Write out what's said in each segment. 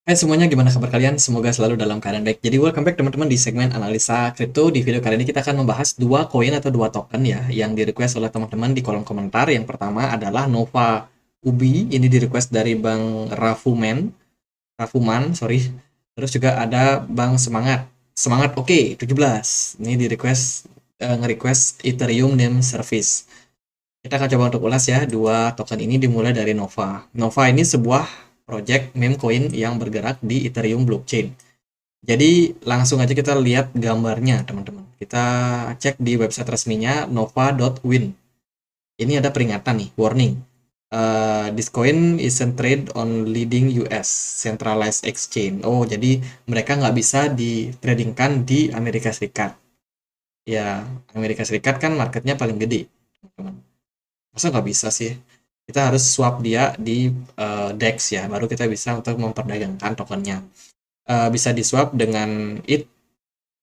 Hai semuanya, gimana kabar kalian? Semoga selalu dalam keadaan baik. Jadi welcome back teman-teman di segmen analisa kripto. Di video kali ini kita akan membahas dua koin atau dua token ya yang di request oleh teman-teman di kolom komentar. Yang pertama adalah Nova Ubi. Ini di request dari Bang Rafuman, sorry. Terus juga ada Bang Semangat oke 17. Ini di request nge-request Ethereum name service. Kita akan coba untuk ulas ya, dua token ini dimulai dari Nova. Nova ini sebuah project meme coin yang bergerak di Ethereum blockchain. Jadi langsung aja kita lihat gambarnya teman-teman. Kita cek di website resminya nova.win. Ini ada peringatan nih, warning. This coin isn't trade on leading US centralized exchange. Oh, jadi mereka nggak bisa ditradingkan di Amerika Serikat. Ya, Amerika Serikat kan marketnya paling gede, teman-teman. Masa nggak bisa sih? Kita harus swap dia di DEX ya, baru kita bisa untuk memperdagangkan tokennya. Bisa di swap dengan ETH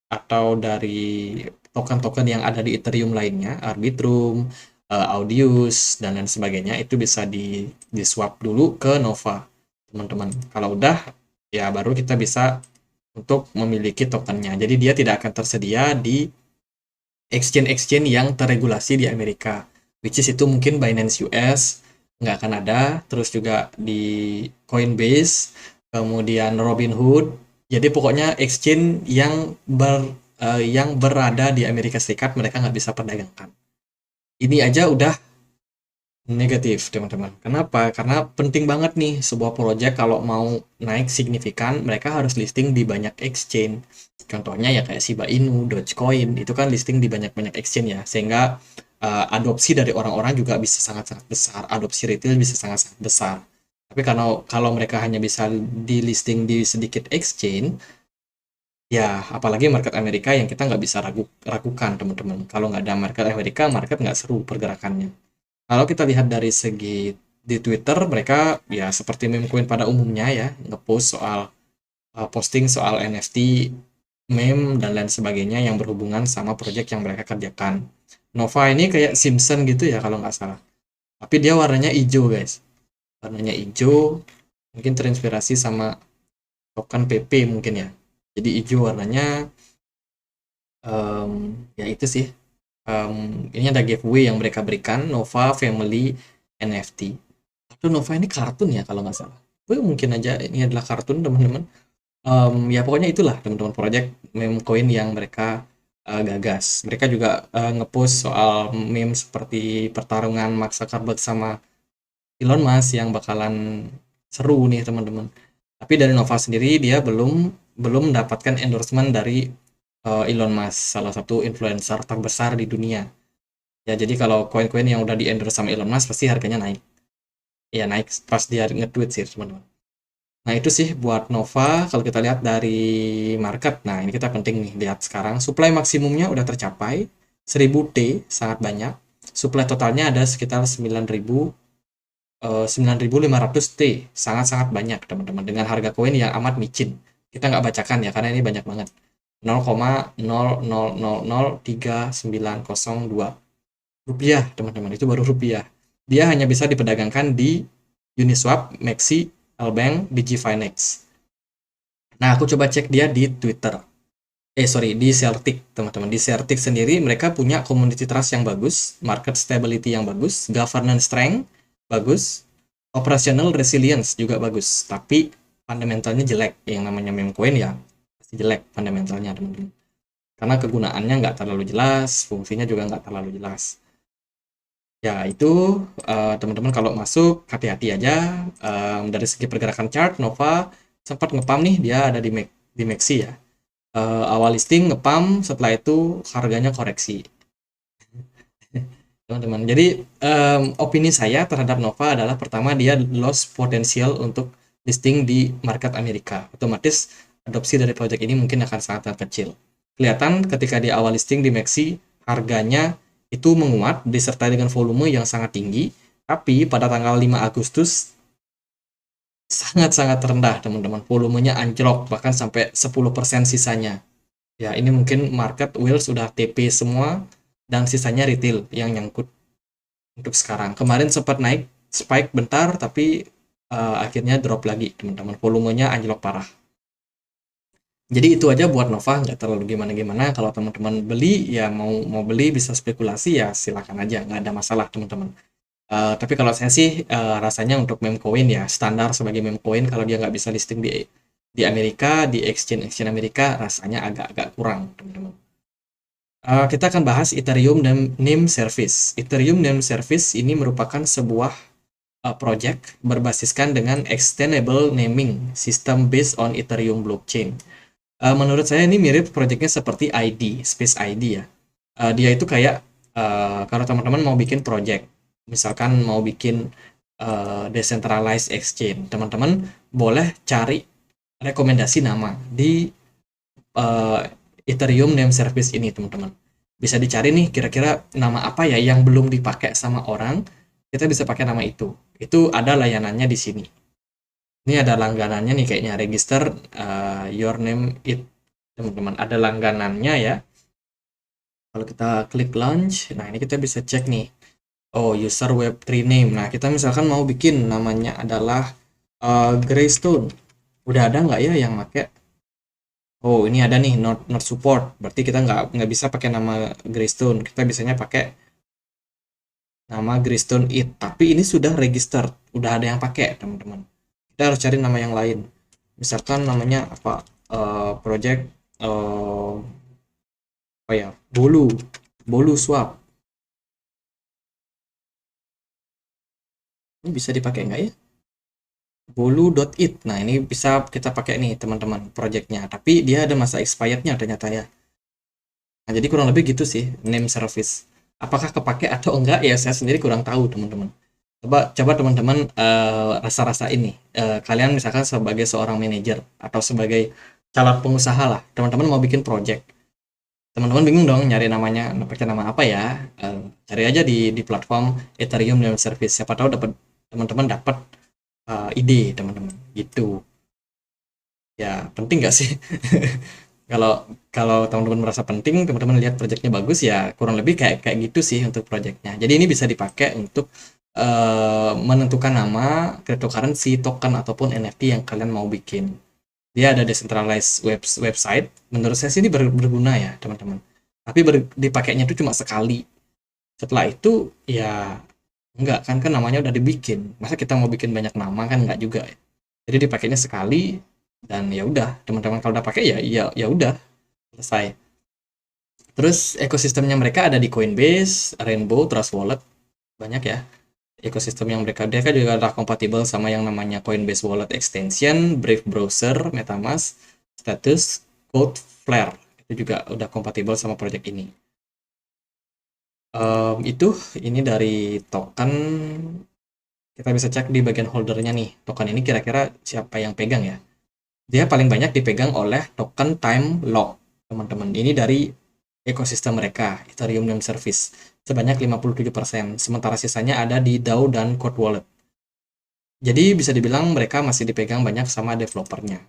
atau dari token-token yang ada di Ethereum lainnya, Arbitrum, Audius, dan lain sebagainya. Itu bisa di swap dulu ke Nova, teman-teman. Kalau udah, ya baru kita bisa untuk memiliki tokennya. Jadi dia tidak akan tersedia di exchange-exchange yang terregulasi di Amerika, which is itu mungkin Binance US nggak akan ada, terus juga di Coinbase, kemudian Robinhood. Jadi pokoknya exchange yang berada di Amerika Serikat mereka nggak bisa perdagangkan. Ini aja udah negatif, teman-teman. Kenapa? Karena penting banget nih sebuah project kalau mau naik signifikan, mereka harus listing di banyak exchange. Contohnya ya kayak Shiba Inu, Dogecoin, itu kan listing di banyak-banyak exchange ya, sehingga adopsi dari orang-orang juga bisa sangat-sangat besar, adopsi retail bisa sangat-sangat besar. Tapi kalau kalau mereka hanya bisa di listing di sedikit exchange, ya apalagi market Amerika yang kita nggak bisa ragukan, teman-teman. Kalau nggak ada market Amerika, market nggak seru pergerakannya. Kalau kita lihat dari segi di Twitter, mereka ya seperti meme coin pada umumnya ya, ngepost soal posting soal NFT, meme dan lain sebagainya yang berhubungan sama project yang mereka kerjakan. Nova ini kayak Simpson gitu ya kalau nggak salah. Tapi dia warnanya hijau guys. Warnanya hijau, mungkin terinspirasi sama token PP mungkin ya. Jadi hijau warnanya, ya itu sih. Ini ada giveaway yang mereka berikan, Nova Family NFT. Atau Nova ini kartun ya kalau nggak salah. Mungkin aja ini adalah kartun teman-teman. Ya pokoknya itulah teman-teman project meme coin yang mereka gagas. Mereka juga ngepost soal meme seperti pertarungan Mark Zuckerberg sama Elon Musk yang bakalan seru nih teman-teman. Tapi dari Nova sendiri dia belum belum mendapatkan endorsement dari Elon Musk, salah satu influencer terbesar di dunia. Ya jadi kalau koin-koin yang udah di endorse sama Elon Musk pasti harganya naik. Ya naik pas dia nge-tweet sih teman-teman. Nah itu sih buat Nova kalau kita lihat dari market. Nah ini kita penting nih lihat sekarang. Supply maksimumnya udah tercapai 1000 T, sangat banyak. Supply totalnya ada sekitar 9.500 T, sangat-sangat banyak teman-teman. Dengan harga koin yang amat micin. Kita nggak bacakan ya karena ini banyak banget. 0,00003902 rupiah teman-teman, itu baru rupiah. Dia hanya bisa diperdagangkan di Uniswap, Maxi, Albank, Digifinex. Nah, aku coba cek dia di Twitter. Sorry, di Celtic, teman-teman. Di Celtic sendiri mereka punya community trust yang bagus, market stability yang bagus, governance strength bagus, operational resilience juga bagus. Tapi fundamentalnya jelek. Yang namanya meme coin ya pasti jelek fundamentalnya, teman-teman. Karena kegunaannya nggak terlalu jelas, fungsinya juga nggak terlalu jelas. Ya, itu teman-teman kalau masuk hati-hati aja. Dari segi pergerakan chart, Nova sempat ngepam nih, dia ada di Maxi ya. Awal listing ngepam, setelah itu harganya koreksi. Teman-teman. Jadi opini saya terhadap Nova adalah pertama dia loss potensial untuk listing di market Amerika. Otomatis adopsi dari project ini mungkin akan sangat kecil. Kelihatan ketika di awal listing di Maxi harganya itu menguat disertai dengan volume yang sangat tinggi, tapi pada tanggal 5 Agustus sangat-sangat rendah teman-teman. Volumenya anjlok bahkan sampai 10% sisanya. Ya, ini mungkin market whale sudah TP semua dan sisanya retail yang nyangkut untuk sekarang. Kemarin sempat naik spike bentar tapi akhirnya drop lagi teman-teman, volumenya anjlok parah. Jadi itu aja buat Nova, nggak terlalu gimana-gimana. Kalau teman-teman beli ya mau mau beli bisa spekulasi ya silakan aja, nggak ada masalah teman-teman. Tapi kalau saya sih rasanya untuk meme coin ya standar sebagai meme coin, kalau dia nggak bisa listing di Amerika, di exchange Amerika, rasanya agak-agak kurang teman-teman. Kita akan bahas Ethereum dan Name Service. Ethereum Name Service ini merupakan sebuah project berbasiskan dengan extendable naming system based on Ethereum blockchain. Menurut saya ini mirip projectnya seperti ID, Space ID ya. Dia itu kayak kalau teman-teman mau bikin project, misalkan mau bikin decentralized exchange, teman-teman boleh cari rekomendasi nama di uh, Ethereum Name Service ini teman-teman. Bisa dicari nih kira-kira nama apa ya yang belum dipakai sama orang, kita bisa pakai nama itu. Itu ada layanannya di sini. Ini ada langganannya nih kayaknya, register your name it teman-teman, ada langganannya ya. Kalau kita klik launch, nah ini kita bisa cek nih. Oh, user web3 name. Nah, kita misalkan mau bikin namanya adalah Greystone. Udah ada nggak ya yang pakai? Oh, ini ada nih not support. Berarti kita nggak bisa pakai nama Greystone. Kita biasanya pakai nama Greystone it. Tapi ini sudah register, udah ada yang pakai teman-teman. Kita harus cari nama yang lain. Misalkan namanya apa? Project apa ya? Bolu Swap. Ini bisa dipakai nggak ya? Bolu.it. Nah, ini bisa kita pakai nih teman-teman projectnya. Tapi dia ada masa expirednya ternyata ya. Nah, jadi kurang lebih gitu sih name service. Apakah kepake atau enggak ya saya sendiri kurang tahu teman-teman. Coba teman-teman rasa-rasa ini. Kalian misalkan sebagai seorang manajer atau sebagai calon pengusaha lah, teman-teman mau bikin project. Teman-teman bingung dong nyari namanya, pakai nama apa ya? Cari aja di platform Ethereum Name Service. Siapa tahu dapat teman-teman dapat ide teman-teman gitu ya. Penting nggak sih? kalau kalau teman-teman merasa penting, teman-teman lihat projectnya bagus ya, kurang lebih kayak kayak gitu sih untuk projectnya. Jadi ini bisa dipakai untuk menentukan nama cryptocurrency, token ataupun NFT yang kalian mau bikin. Dia ada decentralized website. Menurut saya sih ini berguna ya teman-teman, tapi dipakainya itu cuma sekali. Setelah itu ya enggak, kan namanya udah dibikin. Masa kita mau bikin banyak nama, kan enggak juga ya. Jadi dipakainya sekali dan ya udah, teman-teman kalau udah pakai ya ya ya udah selesai. Terus ekosistemnya mereka ada di Coinbase, Rainbow, Trust Wallet, banyak ya ekosistem yang mereka juga udah kompatibel sama yang namanya Coinbase Wallet Extension, Brave Browser, MetaMask, Status, Cloudflare. Itu juga udah kompatibel sama project ini. Itu ini dari token. Kita bisa cek di bagian holdernya nih, token ini kira-kira siapa yang pegang ya. Dia paling banyak dipegang oleh token time lock teman-teman. Ini dari ekosistem mereka, Ethereum Name Service, sebanyak 57%, sementara sisanya ada di DAO dan Cold Wallet. Jadi bisa dibilang mereka masih dipegang banyak sama developernya.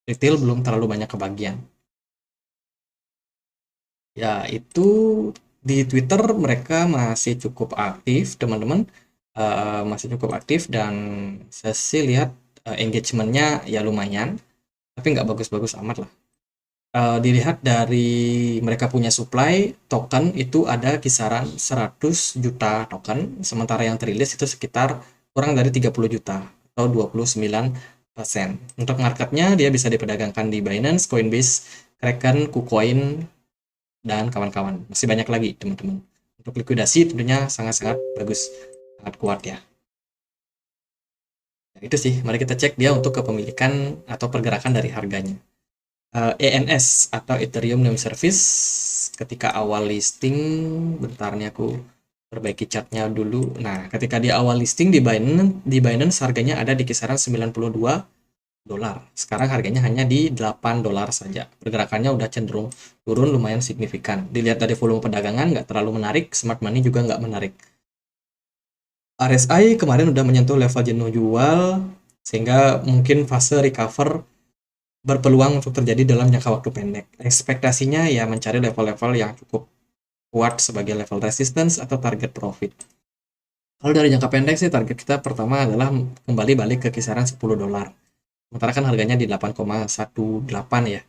Retail belum terlalu banyak kebagian. Ya, itu di Twitter mereka masih cukup aktif, teman-teman. Masih cukup aktif dan saya sih lihat engagementnya ya lumayan, tapi nggak bagus-bagus amat lah. Dilihat dari mereka punya supply token itu ada kisaran 100 juta token, sementara yang terilis itu sekitar kurang dari 30 juta atau 29%. Untuk marketnya dia bisa diperdagangkan di Binance, Coinbase, Kraken, KuCoin, dan kawan-kawan. Masih banyak lagi teman-teman. Untuk likuidasi tentunya sangat-sangat bagus, sangat kuat ya. Nah, itu sih, mari kita cek dia untuk kepemilikan atau pergerakan dari harganya. ENS atau Ethereum Name Service ketika awal listing, bentar nih aku perbaiki chartnya dulu. Nah, ketika di awal listing di Binance harganya ada di kisaran 92 dolar. Sekarang harganya hanya di 8 dolar saja. Pergerakannya udah cenderung turun lumayan signifikan. Dilihat dari volume perdagangan nggak terlalu menarik, smart money juga nggak menarik. RSI kemarin udah menyentuh level jenuh jual, sehingga mungkin fase recover berpeluang untuk terjadi dalam jangka waktu pendek. Ekspektasinya ya mencari level-level yang cukup kuat sebagai level resistance atau target profit. Kalau dari jangka pendek sih target kita pertama adalah kembali balik ke kisaran 10 dolar. Sementara kan harganya di 8,18 ya.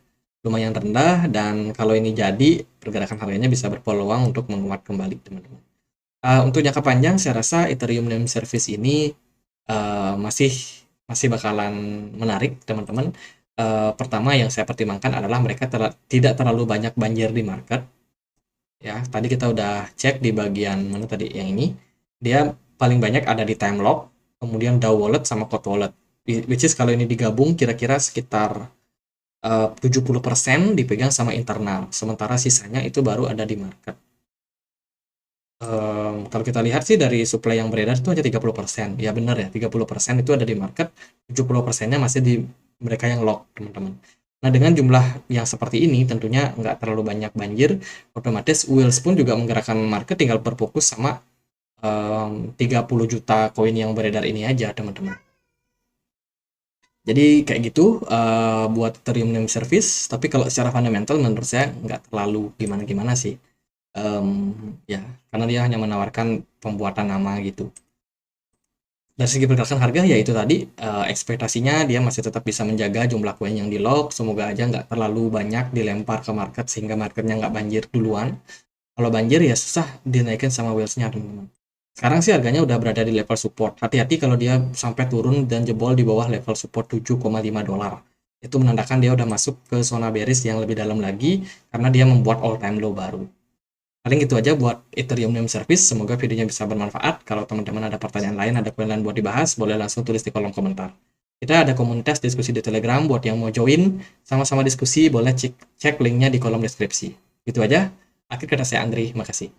Lumayan rendah dan kalau ini jadi pergerakan harganya bisa berpeluang untuk menguat kembali teman-teman. Untuk jangka panjang saya rasa Ethereum Name Service ini masih masih bakalan menarik teman-teman. Pertama yang saya pertimbangkan adalah mereka tidak terlalu banyak banjir di market. Ya, tadi kita udah cek di bagian mana tadi yang ini. Dia paling banyak ada di time lock, kemudian DAO wallet sama cold wallet. Which is kalau ini digabung kira-kira sekitar 70% dipegang sama internal, sementara sisanya itu baru ada di market. Kalau kita lihat sih dari supply yang beredar itu hanya 30%. Ya benar ya, 30% itu ada di market, 70%-nya masih di mereka yang lock, teman-teman. Nah, dengan jumlah yang seperti ini tentunya nggak terlalu banyak banjir, otomatis Wheels pun juga menggerakkan market tinggal berfokus sama 30 juta koin yang beredar ini aja, teman-teman. Jadi kayak gitu buat Ethereum Name Service, tapi kalau secara fundamental menurut saya nggak terlalu gimana-gimana sih. Ya, karena dia hanya menawarkan pembuatan nama gitu. Dari segi pergerakan harga ya itu tadi ekspektasinya dia masih tetap bisa menjaga jumlah koin yang di lock, semoga aja nggak terlalu banyak dilempar ke market sehingga marketnya nggak banjir duluan. Kalau banjir ya susah dinaikin sama wheelsnya teman-teman. Sekarang sih harganya udah berada di level support. Hati-hati kalau dia sampai turun dan jebol di bawah level support 7,5 dolar. Itu menandakan dia udah masuk ke zona bearish yang lebih dalam lagi karena dia membuat all time low baru. Paling gitu aja buat Ethereum Name Service. Semoga videonya bisa bermanfaat. Kalau teman-teman ada pertanyaan lain, ada poin lain buat dibahas, boleh langsung tulis di kolom komentar. Kita ada komunitas diskusi di Telegram buat yang mau join. Sama-sama diskusi, boleh cek linknya di kolom deskripsi. Itu aja. Akhir kata saya Andri, makasih.